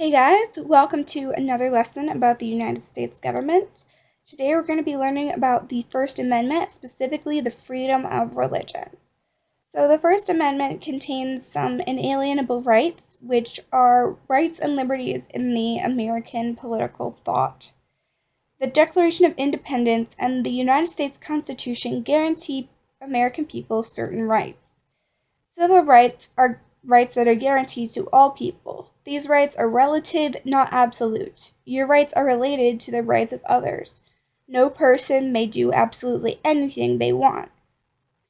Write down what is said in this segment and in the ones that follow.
Hey guys, welcome to another lesson about the United States government. Today we're going to be learning about the First Amendment, specifically the freedom of religion. So the First Amendment contains some inalienable rights, which are rights and liberties in the American political thought. The Declaration of Independence and the United States Constitution guarantee American people certain rights. Civil rights are rights that are guaranteed to all people. These rights are relative, not absolute. Your rights are related to the rights of others. No person may do absolutely anything they want.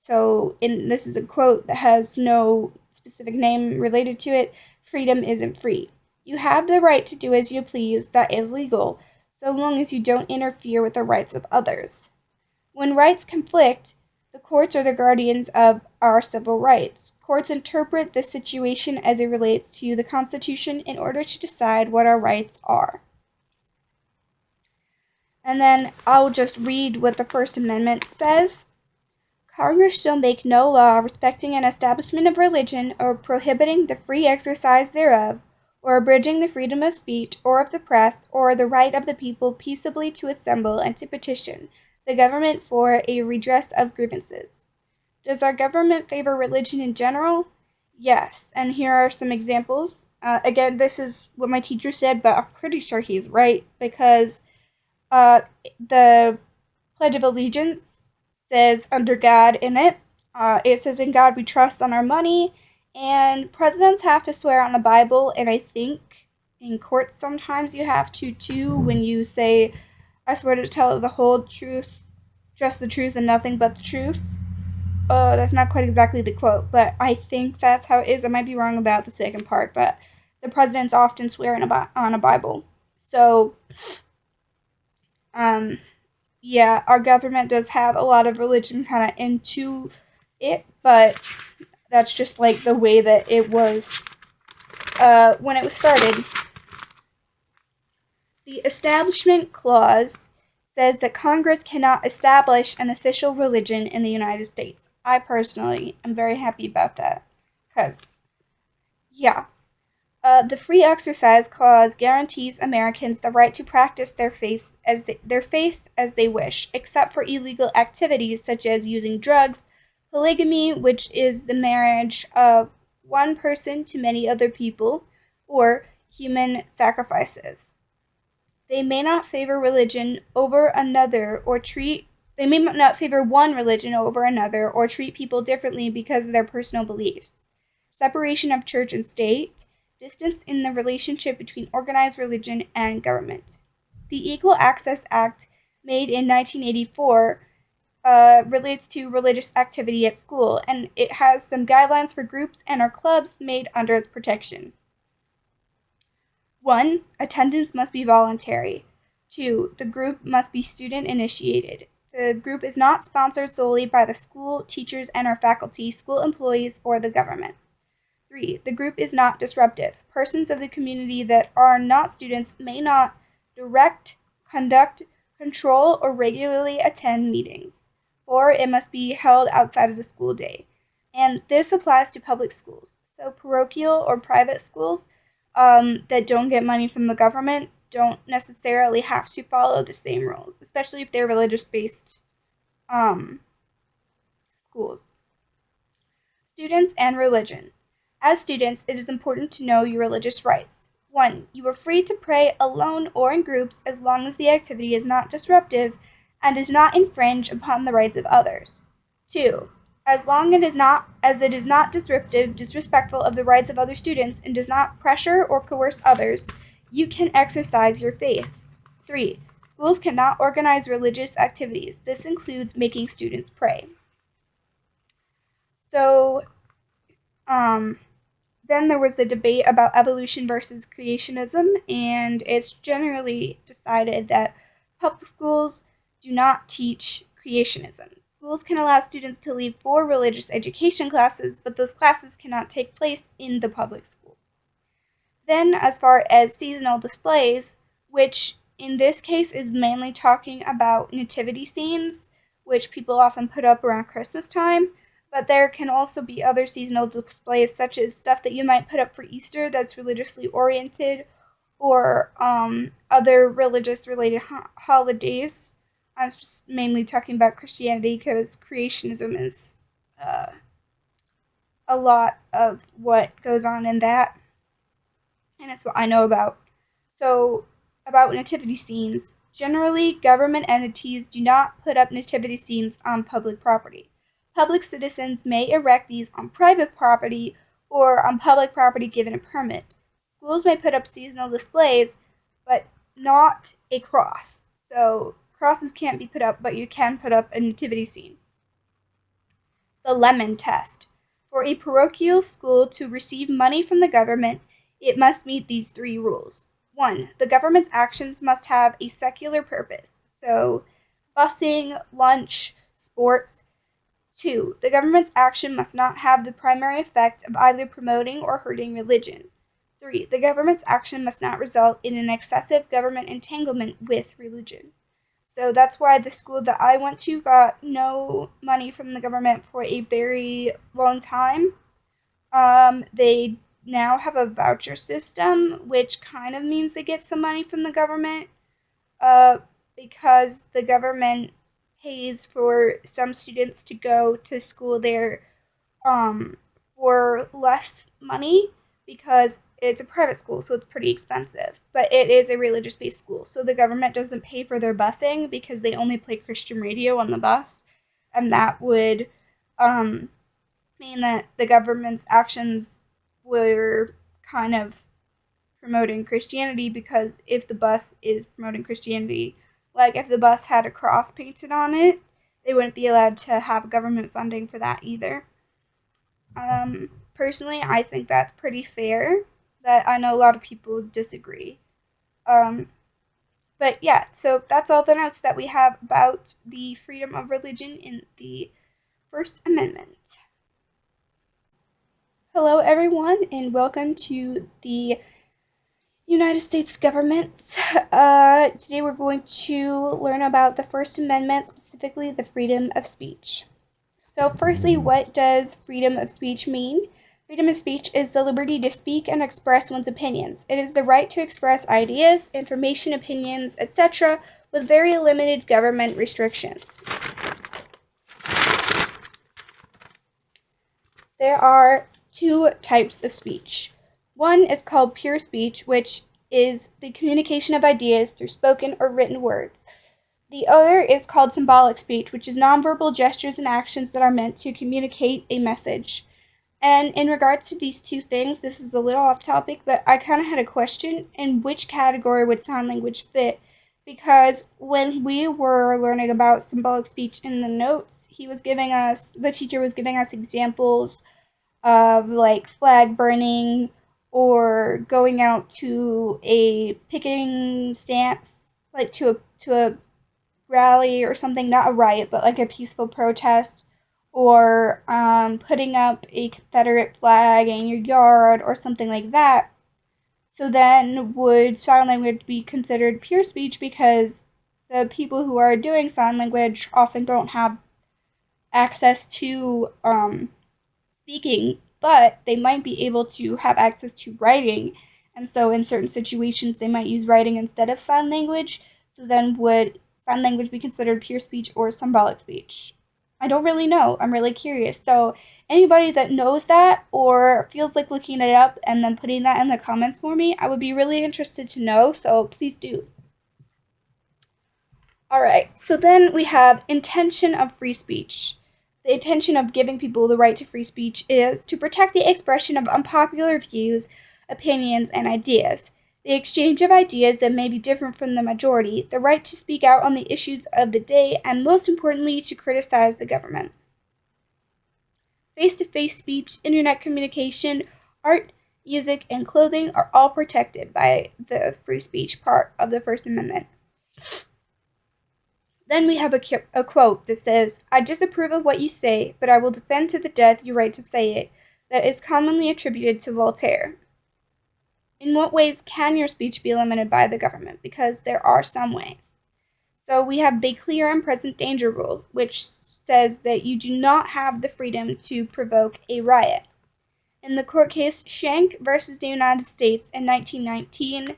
So, this is a quote that has no specific name related to it. Freedom isn't free. You have the right to do as you please, that is legal, so long as you don't interfere with the rights of others. When rights conflict, the courts are the guardians of our civil rights. Courts interpret the situation as it relates to the Constitution in order to decide what our rights are. And then I'll just read what the First Amendment says. Congress shall make no law respecting an establishment of religion, or prohibiting the free exercise thereof, or abridging the freedom of speech, or of the press, or the right of the people peaceably to assemble and to petition the government for a redress of grievances. Does our government favor religion in general? Yes, and here are some examples. Again, this is what my teacher said, but I'm pretty sure he's right, because the Pledge of Allegiance says under God in it. It says in God we trust on our money, and presidents have to swear on the Bible, and I think in court sometimes you have to too, when you say, I swear to tell the whole truth, just the truth, and nothing but the truth. That's not quite exactly the quote, but I think that's how it is. I might be wrong about the second part, but the presidents often swear on a Bible. So, yeah, our government does have a lot of religion kind of into it, but that's just like the way that it was when it was started. The Establishment Clause says that Congress cannot establish an official religion in the United States. I personally am very happy about that, because, yeah. The Free Exercise Clause guarantees Americans the right to practice their faith as they wish, except for illegal activities such as using drugs, polygamy, which is the marriage of one person to many other people, or human sacrifices. They may not favor religion over another or treat they may not favor one religion over another or treat people differently because of their personal beliefs. Separation of church and state, distance in the relationship between organized religion and government. The Equal Access Act, made in 1984, relates to religious activity at school, and it has some guidelines for groups and or clubs made under its protection. 1. Attendance must be voluntary. 2. The group must be student-initiated. The group is not sponsored solely by the school, teachers and or faculty, school employees, or the government. 3. The group is not disruptive. Persons of the community that are not students may not direct, conduct, control, or regularly attend meetings. 4. It must be held outside of the school day. And this applies to public schools. So parochial or private schools that don't get money from the government don't necessarily have to follow the same rules, especially if they're religious-based schools. Students and religion. As students, it is important to know your religious rights. 1. You are free to pray alone or in groups as long as the activity is not disruptive and does not infringe upon the rights of others. 2. As long as it is not disrespectful of the rights of other students, and does not pressure or coerce others, you can exercise your faith. 3. Schools cannot organize religious activities. This includes making students pray. So, then there was the debate about evolution versus creationism, and it's generally decided that public schools do not teach creationism. Schools can allow students to leave for religious education classes, but those classes cannot take place in the public school. Then, as far as seasonal displays, which in this case is mainly talking about nativity scenes, which people often put up around Christmas time, but there can also be other seasonal displays, such as stuff that you might put up for Easter that's religiously oriented, or other religious related holidays. I'm just mainly talking about Christianity because creationism is a lot of what goes on in that, and it's what I know about. So, about nativity scenes. Generally, government entities do not put up nativity scenes on public property. Public citizens may erect these on private property or on public property given a permit. Schools may put up seasonal displays, but not a cross. So, crosses can't be put up, but you can put up a nativity scene. The lemon test. For a parochial school to receive money from the government, it must meet these 3 rules. 1. The government's actions must have a secular purpose, so busing, lunch, sports. 2. The government's action must not have the primary effect of either promoting or hurting religion. 3. The government's action must not result in an excessive government entanglement with religion. So that's why the school that I went to got no money from the government for a very long time. They now have a voucher system, which kind of means they get some money from the government, because the government pays for some students to go to school there for less money because it's a private school, so it's pretty expensive. But it is a religious-based school, so the government doesn't pay for their busing because they only play Christian radio on the bus, and that would mean that the government's actions were kind of promoting Christianity, because if the bus is promoting Christianity, like if the bus had a cross painted on it, they wouldn't be allowed to have government funding for that either. Personally, I think that's pretty fair. That I know a lot of people disagree. But yeah, so that's all the notes that we have about the freedom of religion in the First Amendment. Hello, everyone, and welcome to the United States government. Today we're going to learn about the First Amendment, specifically the freedom of speech. So firstly, what does freedom of speech mean? Freedom of speech is the liberty to speak and express one's opinions. It is the right to express ideas, information, opinions, etc., with very limited government restrictions. There are 2 types of speech. One is called pure speech, which is the communication of ideas through spoken or written words. The other is called symbolic speech, which is nonverbal gestures and actions that are meant to communicate a message. And in regards to these 2 things, this is a little off topic, but I kind of had a question: in which category would sign language fit? Because when we were learning about symbolic speech in the notes, the teacher was giving us examples of like flag burning or going out to a picketing stance, like to a rally or something, not a riot, but like a peaceful protest, or putting up a Confederate flag in your yard or something like that. So then would sign language be considered pure speech, because the people who are doing sign language often don't have access to speaking, but they might be able to have access to writing, and so in certain situations they might use writing instead of sign language. So then would sign language be considered pure speech or symbolic speech? I don't really know. I'm really curious. So anybody that knows that or feels like looking it up and then putting that in the comments for me, I would be really interested to know, so please do. Alright, so then we have intention of free speech. The intention of giving people the right to free speech is to protect the expression of unpopular views, opinions, and ideas, the exchange of ideas that may be different from the majority, the right to speak out on the issues of the day, and most importantly, to criticize the government. Face-to-face speech, internet communication, art, music, and clothing are all protected by the free speech part of the First Amendment. Then we have a quote that says, "I disapprove of what you say, but I will defend to the death your right to say it," that is commonly attributed to Voltaire. In what ways can your speech be limited by the government? Because there are some ways. So we have the clear and present danger rule, which says that you do not have the freedom to provoke a riot. In the court case Schenck versus the United States in 1919,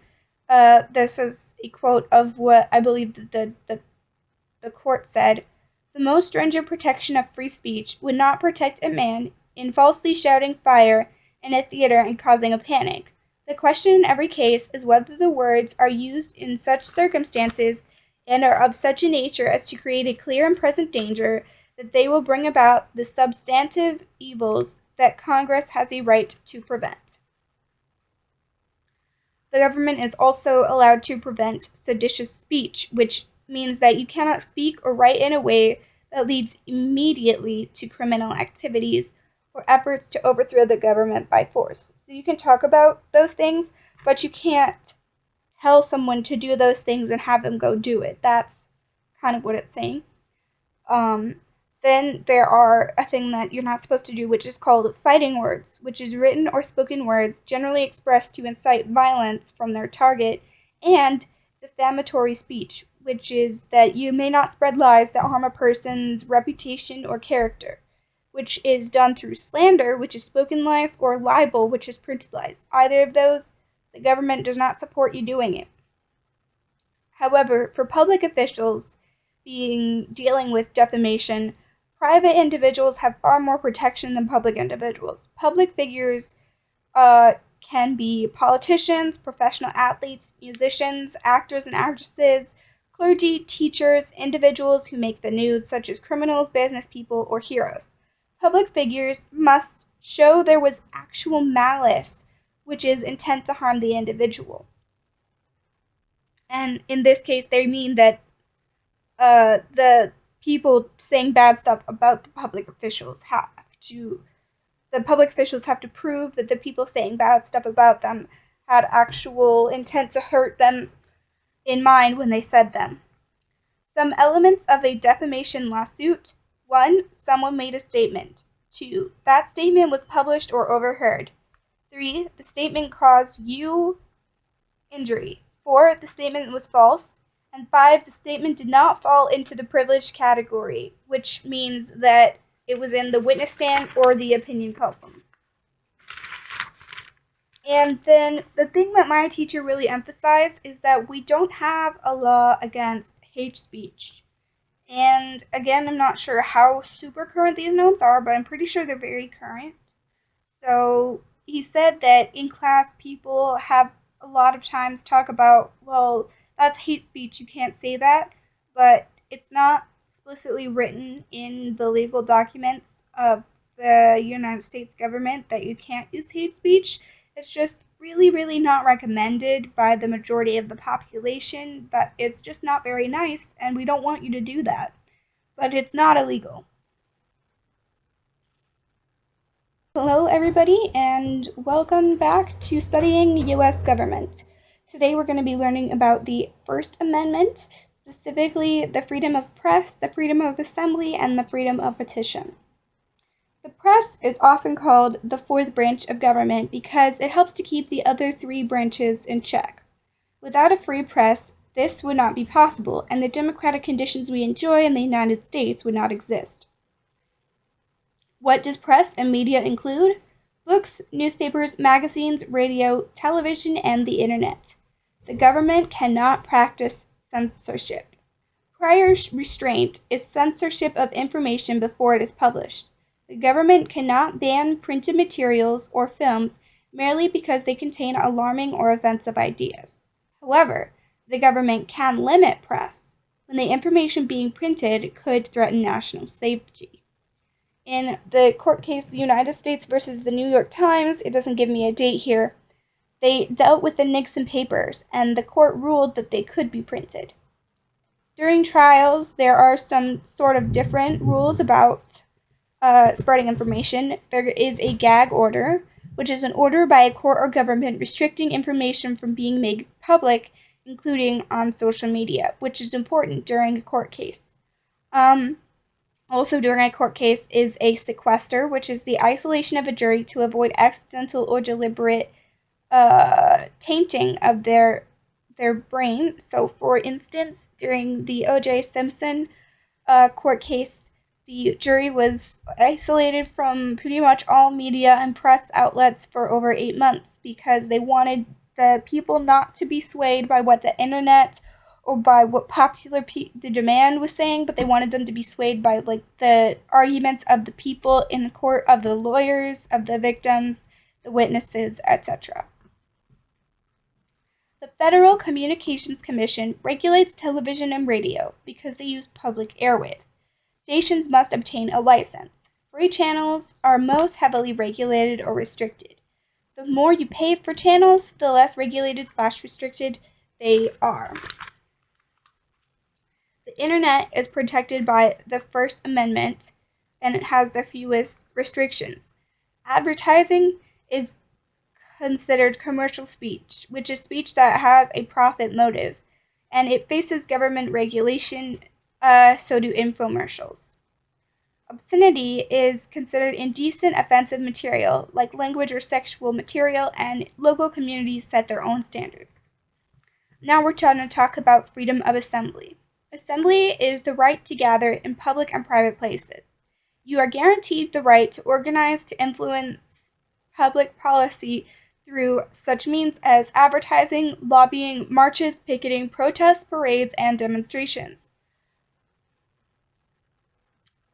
This is a quote of what I believe the court said. The most stringent protection of free speech would not protect a man in falsely shouting fire in a theater and causing a panic. The question in every case is whether the words are used in such circumstances and are of such a nature as to create a clear and present danger that they will bring about the substantive evils that Congress has a right to prevent. The government is also allowed to prevent seditious speech, which means that you cannot speak or write in a way that leads immediately to criminal activities or efforts to overthrow the government by force. So you can talk about those things, but you can't tell someone to do those things and have them go do it. That's kind of what it's saying. Then there are a thing that you're not supposed to do, which is called fighting words, which is written or spoken words generally expressed to incite violence from their target, and defamatory speech, which is that you may not spread lies that harm a person's reputation or character, which is done through slander, which is spoken lies, or libel, which is printed lies. Either of those, the government does not support you doing it. However, for public officials dealing with defamation, private individuals have far more protection than public individuals. Public figures can be politicians, professional athletes, musicians, actors and actresses, clergy, teachers, individuals who make the news, such as criminals, business people, or heroes. Public figures must show there was actual malice, which is intent to harm the individual. And in this case, they mean that the people saying bad stuff about the public officials have to prove that the people saying bad stuff about them had actual intent to hurt them in mind when they said them. Some elements of a defamation lawsuit: 1. Someone made a statement. 2. That statement was published or overheard. 3. The statement caused you injury. 4. The statement was false. And 5. The statement did not fall into the privileged category, which means that it was in the witness stand or the opinion column. And then the thing that my teacher really emphasized is that we don't have a law against hate speech. And again, I'm not sure how super current these notes are, but I'm pretty sure they're very current. So he said that in class, people have a lot of times talk about, well, that's hate speech, you can't say that, but it's not explicitly written in the legal documents of the United States government that you can't use hate speech. It's just really, really not recommended by the majority of the population, that it's just not very nice, and we don't want you to do that. But it's not illegal. Hello, everybody, and welcome back to studying U.S. government. Today we're going to be learning about the First Amendment, specifically the freedom of press, the freedom of assembly, and the freedom of petition. The press is often called the fourth branch of government because it helps to keep the other three branches in check. Without a free press, this would not be possible, and the democratic conditions we enjoy in the United States would not exist. What does press and media include? Books, newspapers, magazines, radio, television, and the internet. The government cannot practice censorship. Prior restraint is censorship of information before it is published. The government cannot ban printed materials or films merely because they contain alarming or offensive ideas. However, the government can limit press when the information being printed could threaten national safety. In the court case, the United States versus the New York Times, it doesn't give me a date here, they dealt with the Nixon papers, and the court ruled that they could be printed. During trials, there are some sort of different rules about spreading information. There is a gag order, which is an order by a court or government restricting information from being made public, including on social media, which is important during a court case. Also during a court case is a sequester, which is the isolation of a jury to avoid accidental or deliberate tainting of their brain. So, for instance, during the O.J. Simpson court case, the jury was isolated from pretty much all media and press outlets for over 8 months because they wanted the people not to be swayed by what the internet or by what the demand was saying, but they wanted them to be swayed by like the arguments of the people in the court, of the lawyers, of the victims, the witnesses, etc. The Federal Communications Commission regulates television and radio because they use public airwaves. Stations must obtain a license. Free channels are most heavily regulated or restricted. The more you pay for channels, the less regulated/restricted they are. The internet is protected by the First Amendment, and it has the fewest restrictions. Advertising is considered commercial speech, which is speech that has a profit motive, and it faces government regulation, so do infomercials. Obscenity is considered indecent, offensive material, like language or sexual material, and local communities set their own standards. Now we're trying to talk about freedom of assembly. Assembly is the right to gather in public and private places. You are guaranteed the right to organize to influence public policy through such means as advertising, lobbying, marches, picketing, protests, parades, and demonstrations.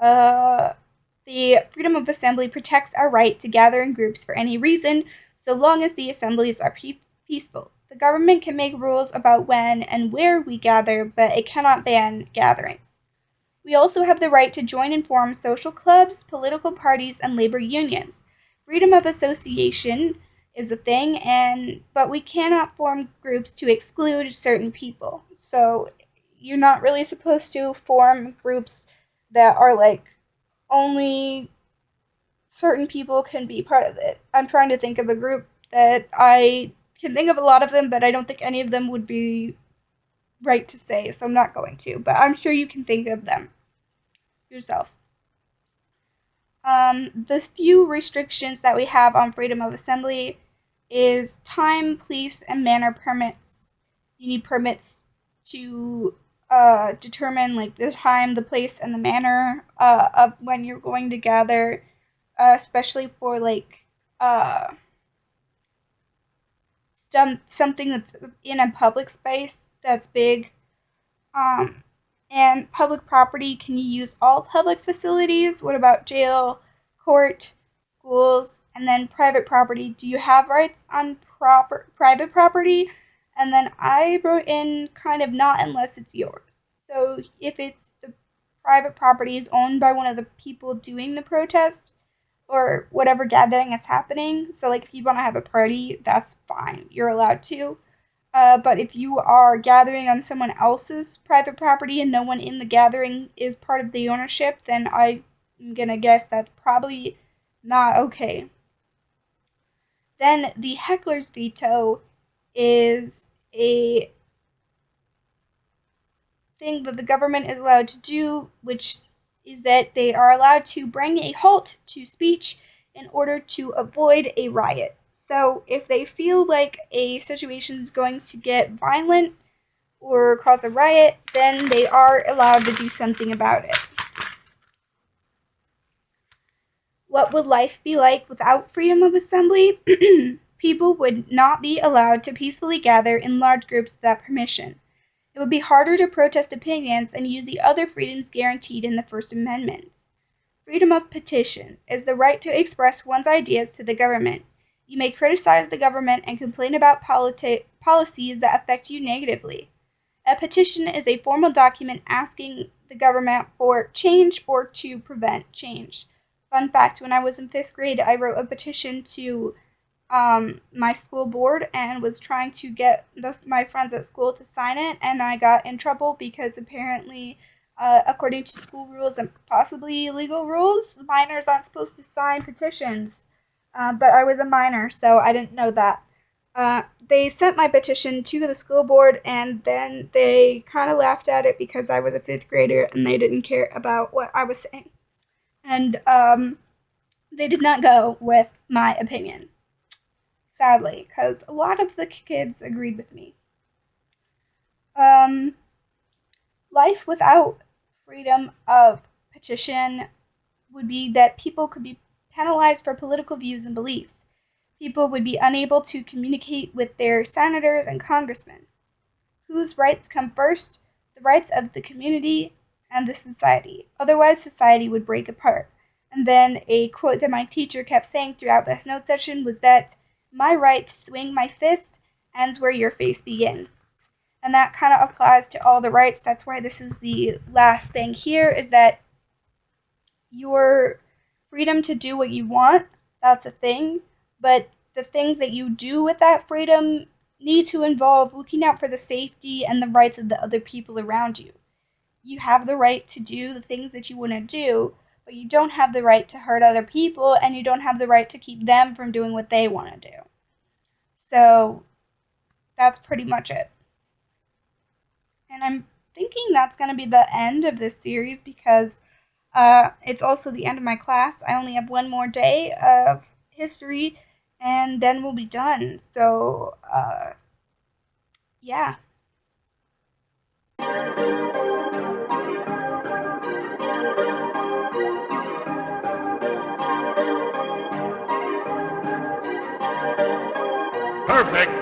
The freedom of assembly protects our right to gather in groups for any reason, so long as the assemblies are peaceful. The government can make rules about when and where we gather, but it cannot ban gatherings. We also have the right to join and form social clubs, political parties, and labor unions. Freedom of association is a thing, but we cannot form groups to exclude certain people. So you're not really supposed to form groups that are like only certain people can be part of it. I'm trying to think of a group that I can think of a lot of them, but I don't think any of them would be right to say, so I'm not going to. But I'm sure you can think of them yourself. The few restrictions that we have on freedom of assembly is time, place, and manner permits. You need permits to determine like the time, the place, and the manner of when you're going to gather, especially for like something that's in a public space that's big. And public property, can you use all public facilities? What about jail, court, schools? And then private property, do you have rights on private property? And then I wrote in kind of not unless it's yours. So if it's the private property is owned by one of the people doing the protest or whatever gathering is happening, so like if you want to have a party, that's fine. You're allowed to. But if you are gathering on someone else's private property and no one in the gathering is part of the ownership, then I'm gonna guess that's probably not okay. Then the heckler's veto is a thing that the government is allowed to do, which is that they are allowed to bring a halt to speech in order to avoid a riot. So if they feel like a situation is going to get violent or cause a riot, then they are allowed to do something about it. What would life be like without freedom of assembly? People would not be allowed to peacefully gather in large groups without permission. It would be harder to protest opinions and use the other freedoms guaranteed in the First Amendment. Freedom of petition is the right to express one's ideas to the government. You may criticize the government and complain about policies that affect you negatively. A petition is a formal document asking the government for change or to prevent change. Fun fact, when I was in 5th grade, I wrote a petition to my school board and was trying to get my friends at school to sign it, and I got in trouble because apparently, according to school rules and possibly legal rules, minors aren't supposed to sign petitions. But I was a minor, so I didn't know that. They sent my petition to the school board, and then they kind of laughed at it because I was a 5th grader and they didn't care about what I was saying. And they did not go with my opinion, sadly, because a lot of the kids agreed with me. Life without freedom of petition would be that people could be penalized for political views and beliefs. People would be unable to communicate with their senators and congressmen. Whose rights come first? The rights of the community and the society. Otherwise, society would break apart. And then a quote that my teacher kept saying throughout this note session was that my right to swing my fist ends where your face begins. And that kind of applies to all the rights. That's why this is the last thing here, is that your freedom to do what you want, that's a thing, but the things that you do with that freedom need to involve looking out for the safety and the rights of the other people around you. You have the right to do the things that you want to do, but you don't have the right to hurt other people, and you don't have the right to keep them from doing what they want to do. So that's pretty much it. And I'm thinking that's going to be the end of this series because it's also the end of my class. I only have one more day of history, and then we'll be done. So, yeah. Perfect.